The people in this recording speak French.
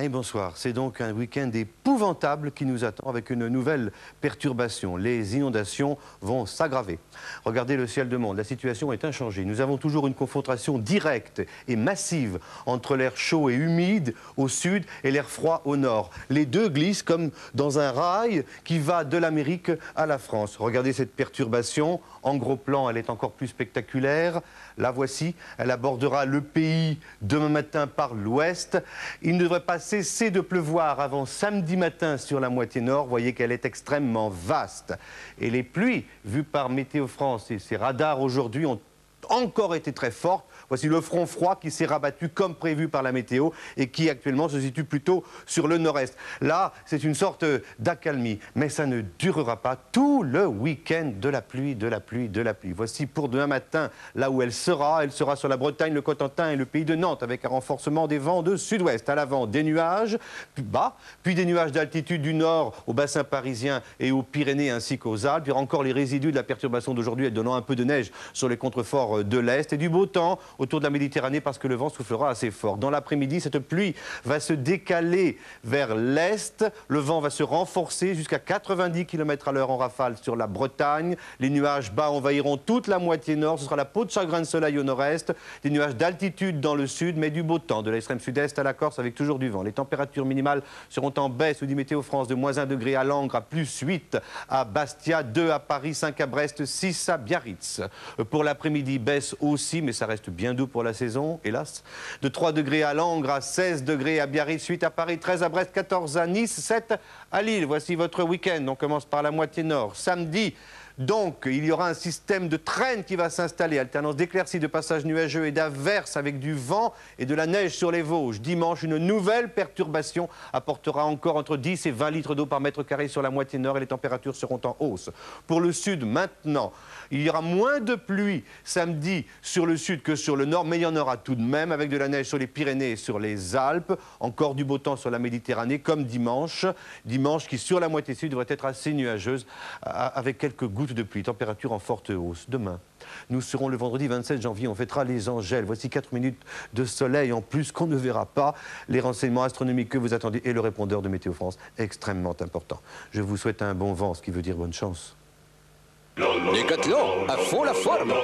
Et bonsoir. C'est donc un week-end épouvantable qui nous attend avec une nouvelle perturbation. Les inondations vont s'aggraver. Regardez le ciel de monde. La situation est inchangée. Nous avons toujours une confrontation directe et massive entre l'air chaud et humide au sud et l'air froid au nord. Les deux glissent comme dans un rail qui va de l'Amérique à la France. Regardez cette perturbation. En gros plan, elle est encore plus spectaculaire. La voici. Elle abordera le pays demain matin par l'ouest. Il ne devrait pas cesser de pleuvoir avant samedi matin sur la moitié nord. Vous voyez qu'elle est extrêmement vaste. Et les pluies, vues par Météo France et ses radars aujourd'hui, ont encore été très fortes. Voici le front froid qui s'est rabattu comme prévu par la météo et qui actuellement se situe plutôt sur le nord-est. Là, c'est une sorte d'accalmie, mais ça ne durera pas tout le week-end de la pluie, de la pluie, de la pluie. Voici pour demain matin, là où elle sera sur la Bretagne, le Cotentin et le pays de Nantes, avec un renforcement des vents de sud-ouest. À l'avant, des nuages plus bas, puis des nuages d'altitude du nord au bassin parisien et aux Pyrénées ainsi qu'aux Alpes. Il y aura encore les résidus de la perturbation d'aujourd'hui, donnant un peu de neige sur les contreforts de l'Est et du beau temps autour de la Méditerranée parce que le vent soufflera assez fort. Dans l'après-midi, cette pluie va se décaler vers l'Est. Le vent va se renforcer jusqu'à 90 km/h en rafale sur la Bretagne. Les nuages bas envahiront toute la moitié nord. Ce sera la peau de chagrin de soleil au nord-est. Des nuages d'altitude dans le sud, mais du beau temps. De l'extrême sud-est à la Corse avec toujours du vent. Les températures minimales seront en baisse, nous dit Météo France, de -1 degré à Langres, à +8 à Bastia, 2 à Paris, 5 à Brest, 6 à Biarritz. Pour l'après-midi, baisse aussi, mais ça reste bien doux pour la saison, hélas. De 3 degrés à Langres, à 16 degrés à Biarritz, 8 à Paris, 13 à Brest, 14 à Nice, 7 à Lille. Voici votre week-end. On commence par la moitié nord. Samedi, donc, il y aura un système de traîne qui va s'installer, alternance d'éclaircies, de passages nuageux et d'averses avec du vent et de la neige sur les Vosges. Dimanche, une nouvelle perturbation apportera encore entre 10 et 20 litres d'eau par mètre carré sur la moitié nord et les températures seront en hausse. Pour le sud, maintenant, il y aura moins de pluie samedi sur le sud que sur le nord, mais il y en aura tout de même avec de la neige sur les Pyrénées et sur les Alpes. Encore du beau temps sur la Méditerranée, comme dimanche. Dimanche qui, sur la moitié sud, devrait être assez nuageuse avec quelques gouttes de pluie, température en forte hausse. Demain, nous serons le vendredi 27 janvier, on fêtera les Angèles. Voici 4 minutes de soleil en plus qu'on ne verra pas. Les renseignements astronomiques que vous attendez et le répondeur de Météo France, extrêmement important. Je vous souhaite un bon vent, ce qui veut dire bonne chance. Décathlon, à fond la forme.